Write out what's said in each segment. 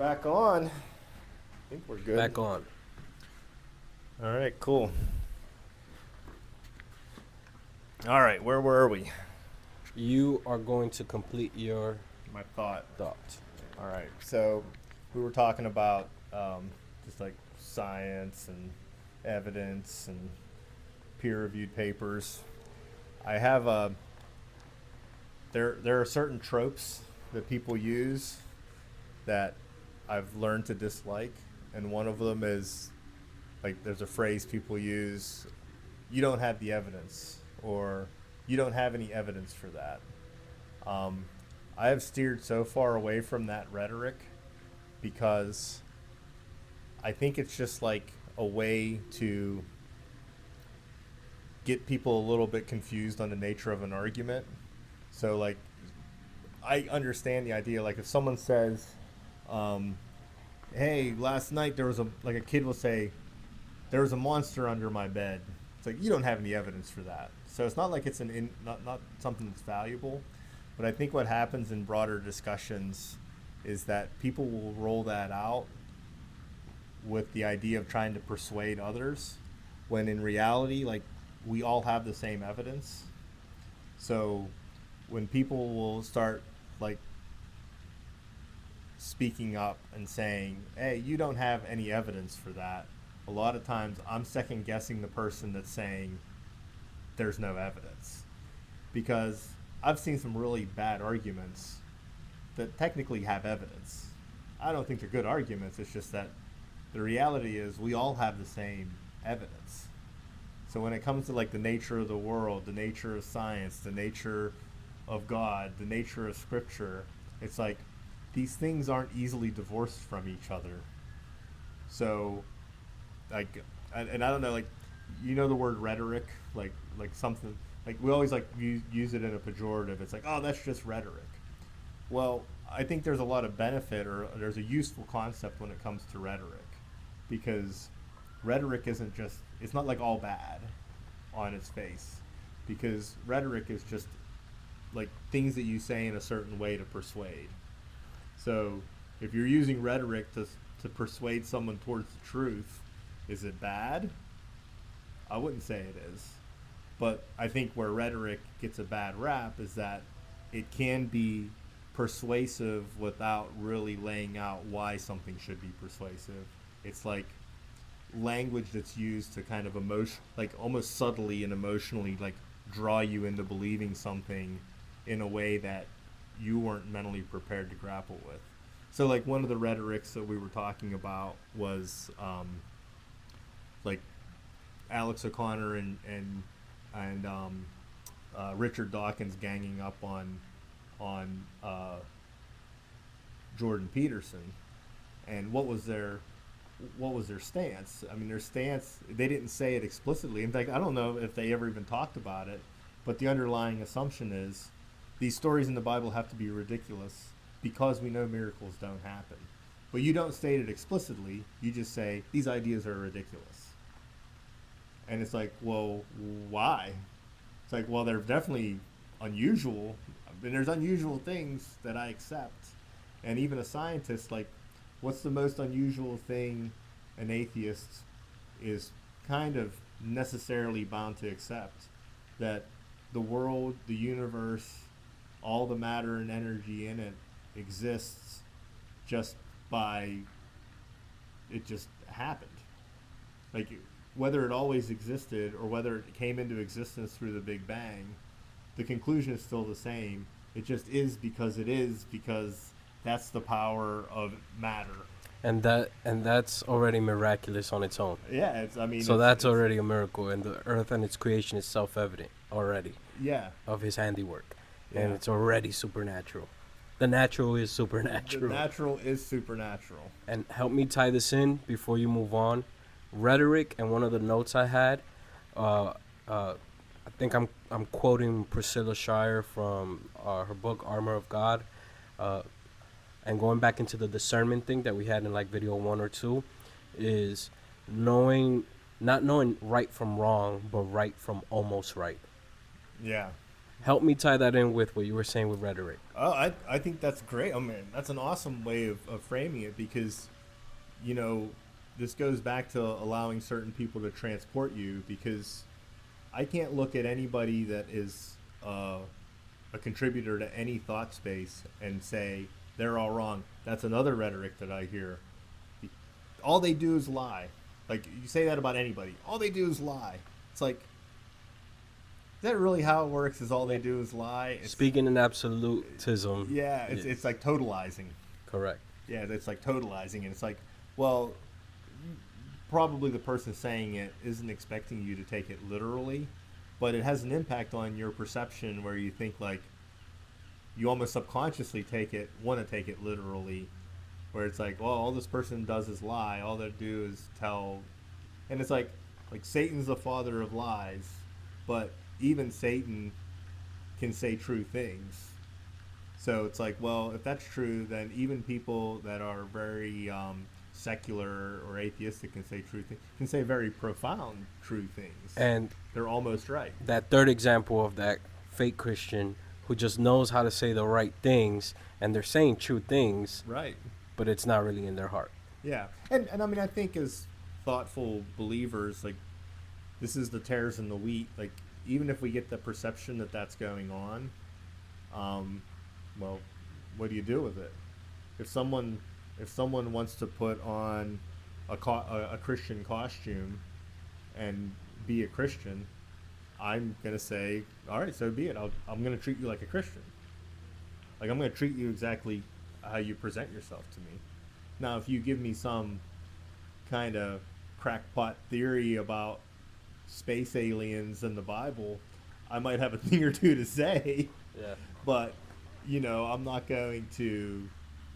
Back on. I think we're good. Back on. All right, cool. All right, where were we? You are going to complete your My thought. thought. All right, so we were talking about just like science and evidence and peer-reviewed papers. I have a. There are certain tropes that people use that I've learned to dislike, and one of them is like there's a phrase people use, "You don't have the evidence," or "You don't have any evidence for that." Um, I have steered so far away from that rhetoric because I think it's just like a way to get people a little bit confused on the nature of an argument. So, like, I understand the idea. Like, if someone says, um, "Hey, last night there was a kid will say, there was a monster under my bed." It's like you don't have any evidence for that. So it's not like it's not something that's valuable. But I think what happens in broader discussions is that people will roll that out with the idea of trying to persuade others, when in reality, like, we all have the same evidence. So when people will start like speaking up and saying, "Hey, you don't have any evidence for that," a lot of times I'm second guessing the person that's saying there's no evidence, because I've seen some really bad arguments that technically have evidence. I don't think they're good arguments. It's just that the reality is we all have the same evidence. So when it comes to like the nature of the world, the nature of science, the nature of God, the nature of scripture, it's like these things aren't easily divorced from each other. So like, and I don't know, like, you know, the word rhetoric, like something like we always like use it in a pejorative. It's like, oh, that's just rhetoric. Well, I think there's a lot of benefit, or there's a useful concept when it comes to rhetoric, because rhetoric isn't just, it's not like all bad on its face, because rhetoric is just like things that you say in a certain way to persuade. So if you're using rhetoric to persuade someone towards the truth, is it bad? I wouldn't say it is. But I think where rhetoric gets a bad rap is that it can be persuasive without really laying out why something should be persuasive. It's like language that's used to kind of like almost subtly and emotionally, like, draw you into believing something in a way that you weren't mentally prepared to grapple with. So, like, one of the rhetorics that we were talking about was like Alex O'Connor and Richard Dawkins ganging up on Jordan Peterson, and what was their stance? I mean, their stance, they didn't say it explicitly. In fact, I don't know if they ever even talked about it, but the underlying assumption is these stories in the Bible have to be ridiculous because we know miracles don't happen. But you don't state it explicitly. You just say these ideas are ridiculous. And it's like, well, why? It's like, well, they're definitely unusual. I mean, there's unusual things that I accept. And even a scientist, like, what's the most unusual thing an atheist is kind of necessarily bound to accept? That the world, the universe, all the matter and energy in it exists just by it just happened. Like, whether it always existed or whether it came into existence through the Big Bang, the conclusion is still the same. It just is because that's the power of matter. And that's already miraculous on its own. Yeah, it's. I mean, So that's already a miracle, and the earth and its creation is self-evident already yeah, of His handiwork, and yeah. it's already supernatural. The natural is The supernatural. natural is supernatural. And help me tie this in before you move on. Rhetoric, and one of the notes I had, uh, I think I'm quoting Priscilla Shire from her book Armor of God, uh, and going back into the discernment thing that we had in like video 1 or 2, is not knowing right from wrong, but right from almost right. Yeah, Help me tie that in with what you were saying with rhetoric. Oh, I think that's great. I mean, that's an awesome way of framing it because, you know, this goes back to allowing certain people to transport you because I can't look at anybody that is a contributor to any thought space and say they're all wrong. That's another rhetoric that I hear. All they do is lie. Like you say that about anybody. All they do is lie. It's like, is that really how it works? Is all they do is lie? Speaking in absolutism. Yeah, it's like totalizing. Correct. Yeah, it's like totalizing, and it's like, well, probably the person saying it isn't expecting you to take it literally, but it has an impact on your perception where you think like you almost subconsciously want to take it literally, where it's like, well, all this person does is lie. All they do is tell, and it's like Satan's the father of lies, but even Satan can say true things. So it's like, well, if that's true, then even people that are very secular or atheistic can say very profound true things. And they're almost right. that third example of that fake Christian who just knows how to say the right things, and they're saying true things, Right. but it's not really in their heart. Yeah. And I mean, I think as thoughtful believers, like, this is the tares and the wheat. Like, even if we get the perception that that's going on, well, what do you do with it? If someone wants to put on a Christian costume and be a Christian, I'm gonna say, all right, so be it. I'm gonna treat you like a Christian. Like, I'm gonna treat you exactly how you present yourself to me. Now, if you give me some kind of crackpot theory about space aliens and the Bible, I might have a thing or two to say. Yeah. But, I'm not going to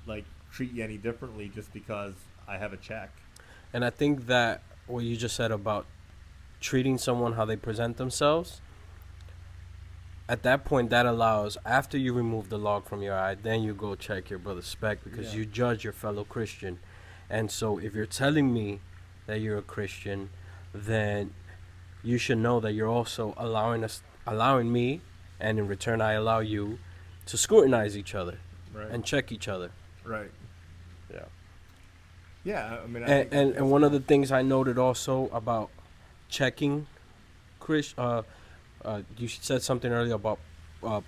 like treat you any differently just because I have a check. And I think that what you just said about treating someone how they present themselves, at that point, that allows, after you remove the log from your eye, then you go check your brother's speck because you judge your fellow Christian. And so if you're telling me that you're a Christian, then you should know that you're also allowing me, and in return I allow you to scrutinize each other and check each other. Right. Yeah. Yeah, I mean, and one of the things I noted also about checking, Chris, you said something earlier about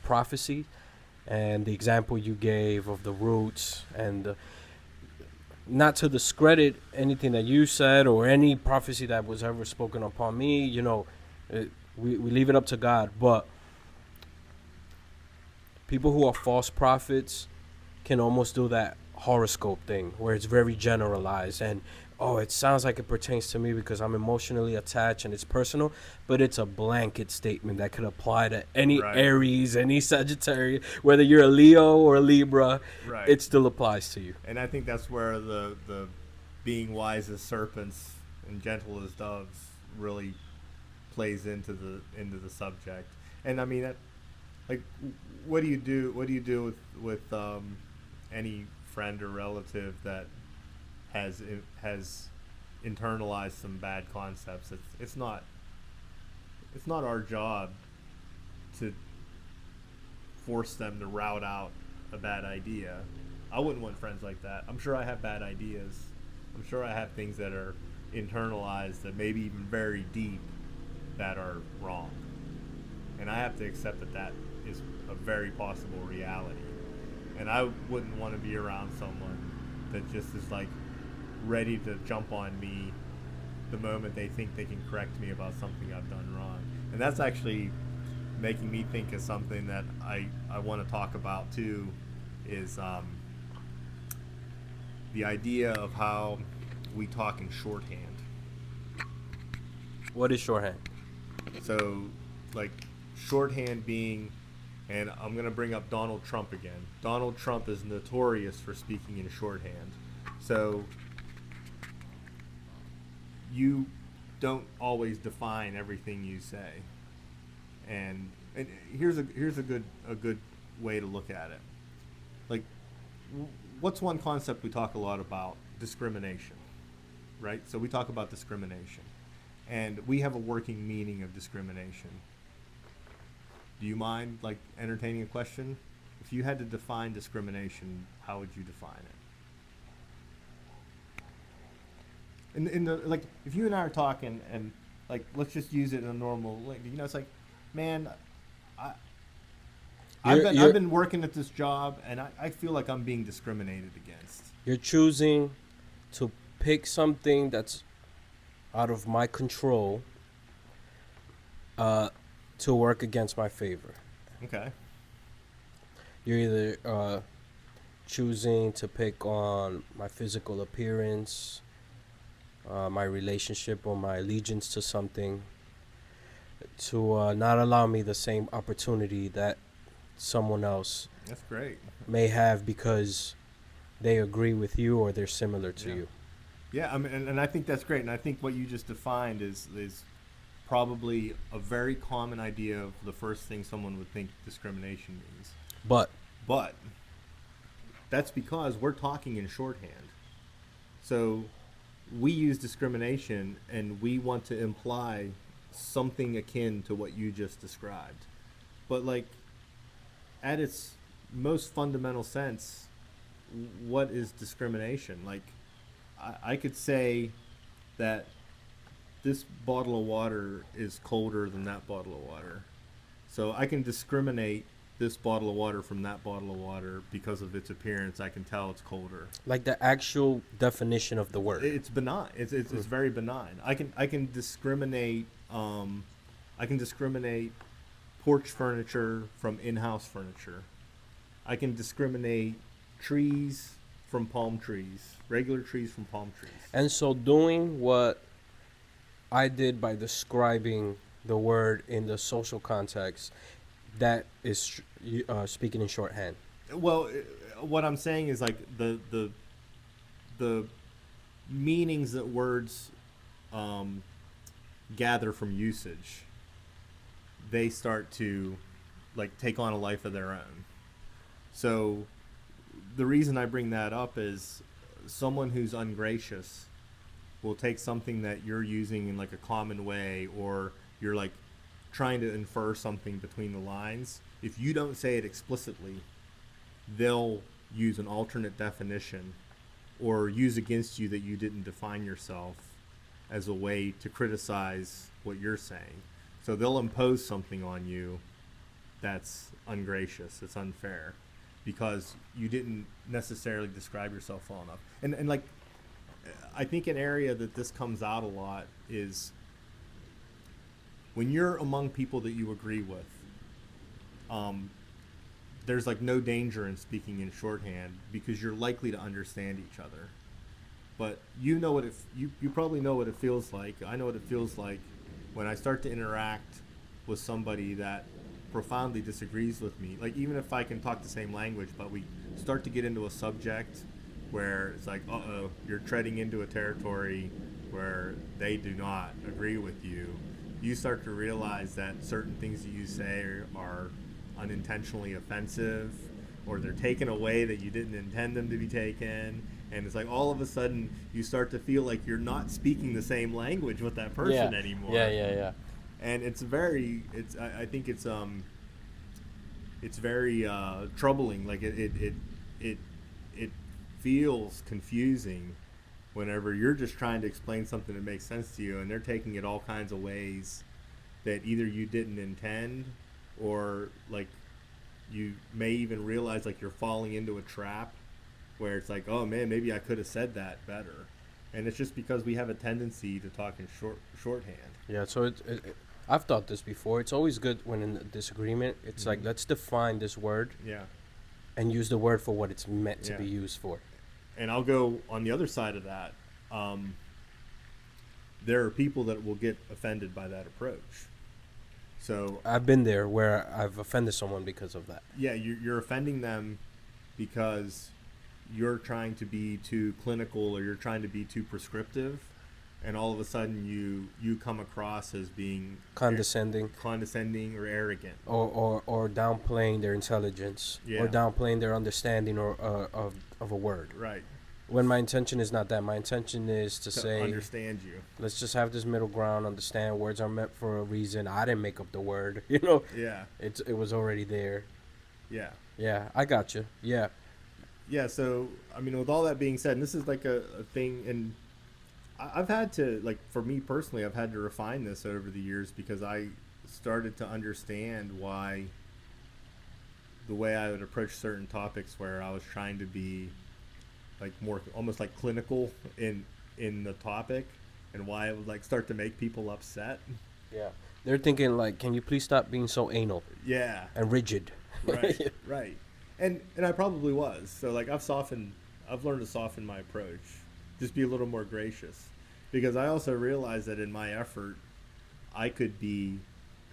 prophecy, and the example you gave of the roots, and not to discredit anything that you said or any prophecy that was ever spoken upon me. We leave it up to God, but people who are false prophets can almost do that horoscope thing where it's very generalized and it sounds like it pertains to me because I'm emotionally attached and it's personal, but it's a blanket statement that could apply to any Aries, any Sagittarius, whether you're a Leo or a Libra, it still applies to you. And I think that's where the being wise as serpents and gentle as doves really plays into the subject. And I mean, like, what do you do with any friend or relative that has internalized some bad concepts? It's not our job to force them to route out a bad idea. I wouldn't want friends like that. I'm sure I have bad ideas. I'm sure I have things that are internalized that maybe even very deep that are wrong. And I have to accept that is a very possible reality. And I wouldn't want to be around someone that just is like ready to jump on me the moment they think they can correct me about something I've done wrong. And that's actually making me think of something that I want to talk about too, is the idea of how we talk in shorthand. What is shorthand? So, like, shorthand being, and I'm going to bring up Donald Trump again. Donald Trump is notorious for speaking in shorthand. So, you don't always define everything you say. And here's a good way to look at it. Like, what's one concept we talk a lot about? Discrimination, right? So we talk about discrimination. And we have a working meaning of discrimination. Do you mind like entertaining a question? If you had to define discrimination, how would you define it? In the like, if you and I are talking, and like, let's just use it in a normal, like, it's like, man, I I've You're been working at this job, and I feel like I'm being discriminated against. you're choosing to pick something that's out of my control uh, to work against my favor. Okay. You're either choosing to pick on my physical appearance, my relationship, or my allegiance to something to not allow me the same opportunity that someone else That's great. may have because they agree with you or they're similar to Yeah. you. Yeah, I mean, and I think that's great. And I think what you just defined is probably a very common idea of the first thing someone would think discrimination means. But But that's because we're talking in shorthand. So we use discrimination and we want to imply something akin to what you just described. But like at its most fundamental sense, what is discrimination? Like I could say that this bottle of water is colder than that bottle of water. So I can discriminate this bottle of water from that bottle of water because of its appearance. I can tell it's colder. like the actual definition of the word. It's benign. It's very benign. I can discriminate. I can discriminate porch furniture from in-house furniture. I can discriminate trees from palm trees, regular trees from palm trees. And so doing what I did by describing the word in the social context, that is speaking in shorthand. Well, what I'm saying is like the meanings that words gather from usage, they start to like take on a life of their own. So the reason I bring that up is someone who's ungracious will take something that you're using in like a common way, or you're like trying to infer something between the lines. If you don't say it explicitly, they'll use an alternate definition or use against you that you didn't define yourself as a way to criticize what you're saying. So they'll impose something on you that's ungracious, it's unfair, because you didn't necessarily describe yourself well enough. And like, I think an area that this comes out a lot is when you're among people that you agree with, there's like no danger in speaking in shorthand because you're likely to understand each other. But you know what you probably know what it feels like. I know what it feels like when I start to interact with somebody that profoundly disagrees with me. Like even if I can talk the same language, but we start to get into a subject where it's like, uh-oh, you're treading into a territory where they do not agree with you. You start to realize that certain things that you say are unintentionally offensive, or they're taken away that you didn't intend them to be taken. And it's like all of a sudden you start to feel like you're not speaking the same language with that person anymore. Yeah. And I think it's very troubling. Like it feels confusing whenever you're just trying to explain something that makes sense to you and they're taking it all kinds of ways that either you didn't intend, or like you may even realize like you're falling into a trap where it's like, oh man, maybe I could have said that better. And it's just because we have a tendency to talk in shorthand. Yeah, so I've thought this before. It's always good when in a disagreement, it's like, let's define this word Yeah. and use the word for what it's meant to Yeah. be used for. And I'll go on the other side of that. There are people that will get offended by that approach. So I've been there where I've offended someone because of that. yeah, you're offending them because you're trying to be too clinical or you're trying to be too prescriptive, and all of a sudden you come across as being Condescending. or arrogant. Or downplaying their intelligence, Yeah. or downplaying their understanding or of a word. Right. When my intention is not that. My intention is to to say, understand you. let's just have this middle ground. Understand words are meant for a reason. I didn't make up the word. You know, Yeah, it was already there. yeah, Yeah, I got you. Yeah, yeah. So I mean, with all that being said, and this is like a thing, and I've had to, like, for me personally, I've had to refine this over the years because I started to understand why the way I would approach certain topics where I was trying to be like more almost like clinical in the topic, and why it would like start to make people upset. yeah. They're thinking like, can you please stop being so anal Yeah, and rigid? right, right. And I probably was. So like I've learned to soften my approach. Just be a little more gracious. Because I also realized that in my effort I could be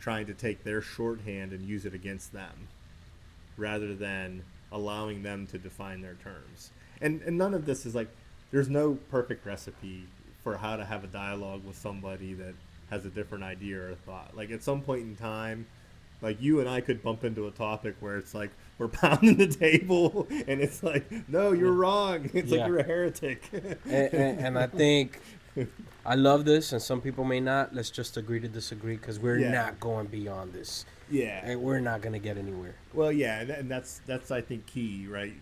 trying to take their shorthand and use it against them rather than allowing them to define their terms. And none of this is like there's no perfect recipe for how to have a dialogue with somebody that has a different idea or a thought. Like at some point in time, like you and I could bump into a topic where it's like we're pounding the table and it's like, no, you're Yeah. wrong. It's like Yeah. you're a heretic. And I think I love this, and some people may not. Let's just agree to disagree because we're Yeah. not going beyond this, Yeah. and we're not gonna get anywhere. Well, yeah, and that's I think key, right?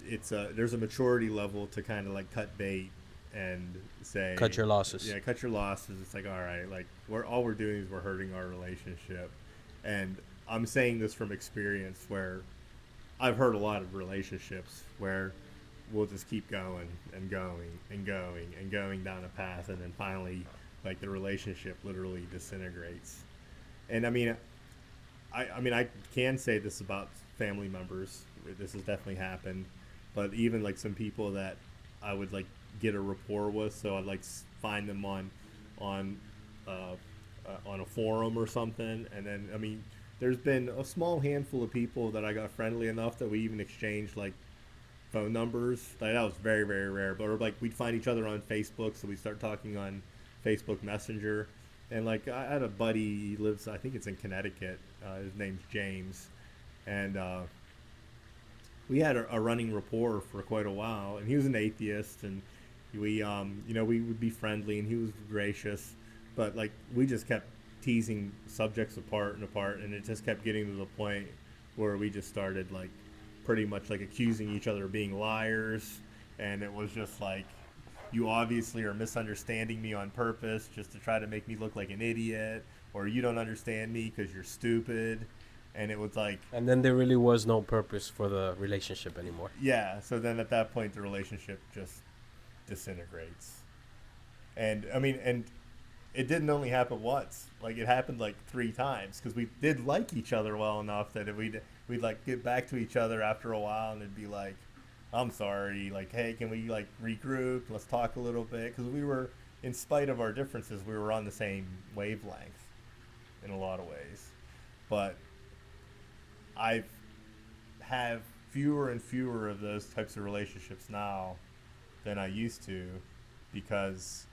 It's there's a maturity level to kind of like cut bait and say Cut your losses. yeah, cut your losses. It's like all right, like we're doing is we're hurting our relationship, and I'm saying this from experience where I've heard a lot of relationships where we'll just keep going and going and going and going down a path, and then finally like the relationship literally disintegrates. And I mean, I can say this about family members. This has definitely happened, but even like some people that I would like get a rapport with, so I'd like find them on uh, on a forum or something, and then I mean, there's been a small handful of people that I got friendly enough that we even exchanged like phone numbers. Like, that was very very rare, but or like we'd find each other on Facebook, so we start talking on Facebook Messenger. And like I had a buddy, he lives, I think it's in Connecticut. His name's James, and we had a running rapport for quite a while. And he was an atheist, and we would be friendly, and he was gracious, but like we just kept teasing subjects apart and apart, and it just kept getting to the point where we just started like pretty much like accusing each other of being liars, and it was just like you obviously are misunderstanding me on purpose just to try to make me look like an idiot, or you don't understand me because you're stupid. And it was like, And then there really was no purpose for the relationship anymore. yeah. So then at that point, the relationship just disintegrates. And I mean, and it didn't only happen once. Like it happened like 3 times because we did like each other well enough that we'd like get back to each other after a while, and it'd be like, I'm sorry, like, hey, can we like regroup? Let's talk a little bit, because we were, in spite of our differences, we were on the same wavelength in a lot of ways. But I've have fewer and fewer of those types of relationships now than I used to, because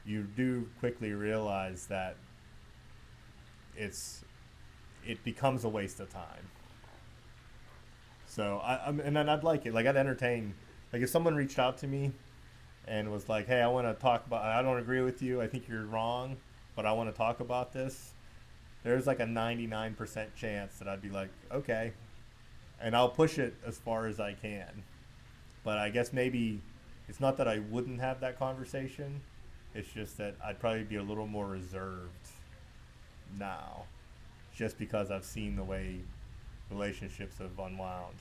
you do quickly realize that it becomes a waste of time. So and then I'd like it. Like I'd entertain. Like if someone reached out to me and was like, "Hey, I want to talk about. I don't agree with you. I think you're wrong, but I want to talk about this." There's like a 99% chance that I'd be like, "Okay," and I'll push it as far as I can. But I guess maybe it's not that I wouldn't have that conversation. It's just that I'd probably be a little more reserved now, just because I've seen the way relationships have unwound.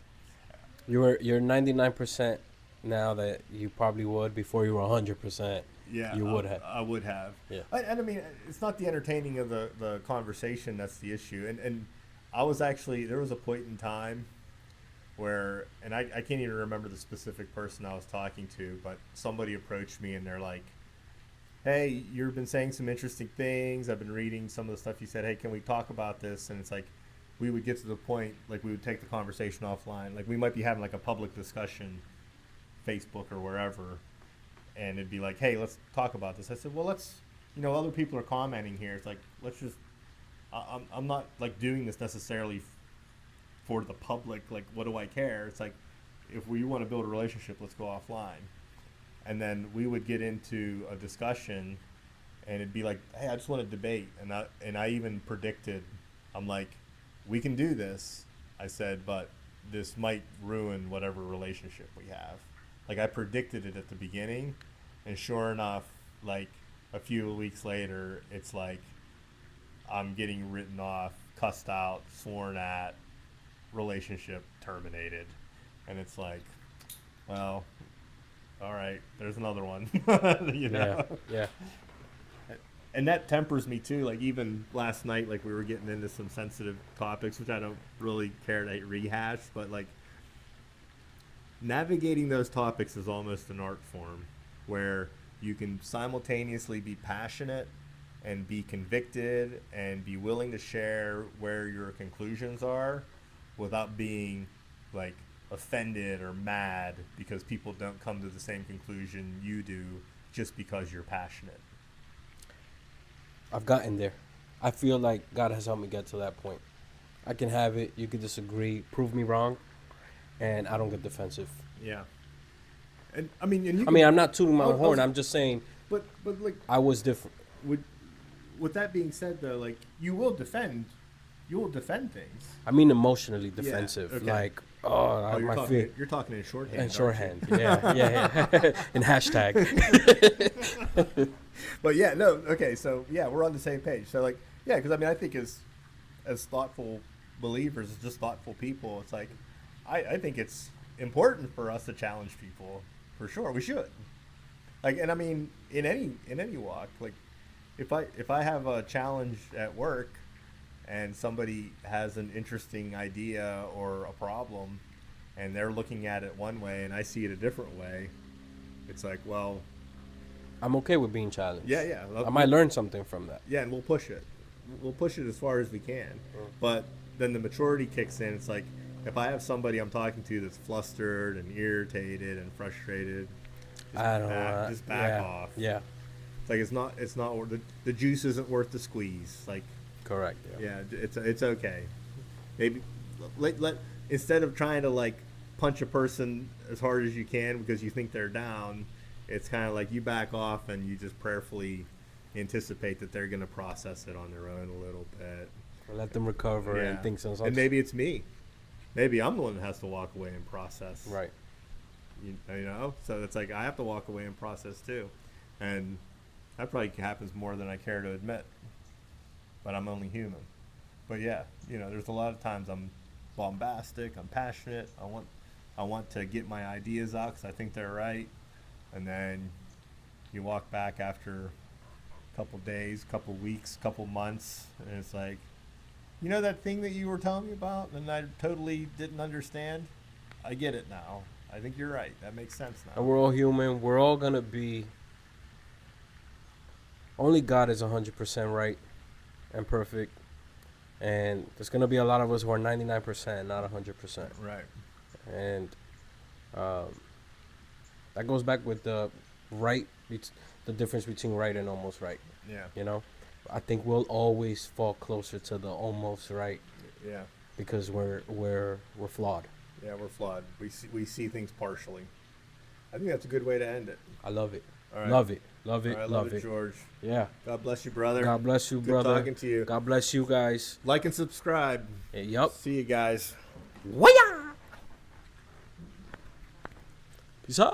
You're 99% now that you probably would. Before you were 100%. Yeah, You would have. I would have. Yeah. And I mean, it's not the entertaining of the conversation that's the issue. And I was actually, there was a point in time where, and I can't even remember the specific person I was talking to, but somebody approached me and they're like, "Hey, you've been saying some interesting things. I've been reading some of the stuff you said. Hey, can we talk about this?" And it's like, we would get to the point, like we would take the conversation offline. Like we might be having like a public discussion, Facebook or wherever, and it'd be like, "Hey, let's talk about this." I said, "Well, other people are commenting here. It's like, let's just, I'm not like doing this necessarily for the public. Like, what do I care? It's like, if we want to build a relationship, let's go offline." and then we would get into a discussion, and it'd be like, hey, I just want to debate, and I even predicted, I'm like, we can do this, I said, but this might ruin whatever relationship we have. Like, I predicted it at the beginning, and sure enough, like a few weeks later, it's like I'm getting written off, cussed out, sworn at, relationship terminated, and it's like, well, all right, there's another one. You know? Yeah. And that tempers me too. Like, even last night, like, we were getting into some sensitive topics, which I don't really care to rehash, but like, navigating those topics is almost an art form where you can simultaneously be passionate and be convicted and be willing to share where your conclusions are without being like offended or mad because people don't come to the same conclusion you do just because you're passionate. I've gotten there. I feel like God has helped me get to that point. I can have it. You can disagree, prove me wrong, and I don't get defensive. Yeah. And I mean, I'm not tooting my own horn. I'm just saying. But like, I was different. With that being said, though, like, you will defend things. I mean, emotionally defensive. Yeah, okay. Like, you're talking in shorthand. In shorthand, yeah. In hashtag. But yeah, no, okay, so yeah, we're on the same page. So like, yeah, because I mean, I think as thoughtful believers, as just thoughtful people, it's like, I think it's important for us to challenge people, for sure. We should. Like, and I mean, in any walk, like, if I have a challenge at work and somebody has an interesting idea or a problem and they're looking at it one way and I see it a different way, it's like, well, I'm okay with being challenged. Yeah. I might learn something from that. Yeah, and we'll push it. We'll push it as far as we can. But then the maturity kicks in. It's like, if I have somebody I'm talking to that's flustered and irritated and frustrated, just back off. Yeah. It's like, it's not worth the juice isn't worth the squeeze. Like, correct. Yeah, it's okay. Maybe let instead of trying to like punch a person as hard as you can because you think they're down, it's kind of like you back off and you just prayerfully anticipate that they're going to process it on their own a little bit. Or let them recover and think something. And maybe it's me. Maybe I'm the one that has to walk away and process. Right. You know? So it's like I have to walk away and process too. And that probably happens more than I care to admit. But I'm only human. But yeah, there's a lot of times I'm bombastic, I'm passionate, I want to get my ideas out because I think they're right. And then you walk back after a couple days, couple weeks, couple months, and it's like, that thing that you were telling me about and I totally didn't understand? I get it now. I think you're right. That makes sense now. And we're all human. We're all going to be... Only God is 100% right and perfect. And there's going to be a lot of us who are 99%, not 100%. Right. And that goes back with the difference between right and almost right. Yeah. I think we'll always fall closer to the almost right. Yeah. Because we're flawed. Yeah, we're flawed. We see things partially. I think that's a good way to end it. I love it. All right. Love it. All right, love it, George. Yeah. God bless you, brother. God bless you, brother. Good talking to you. God bless you guys. Like and subscribe. Yep. See you guys. Waya! Peace out.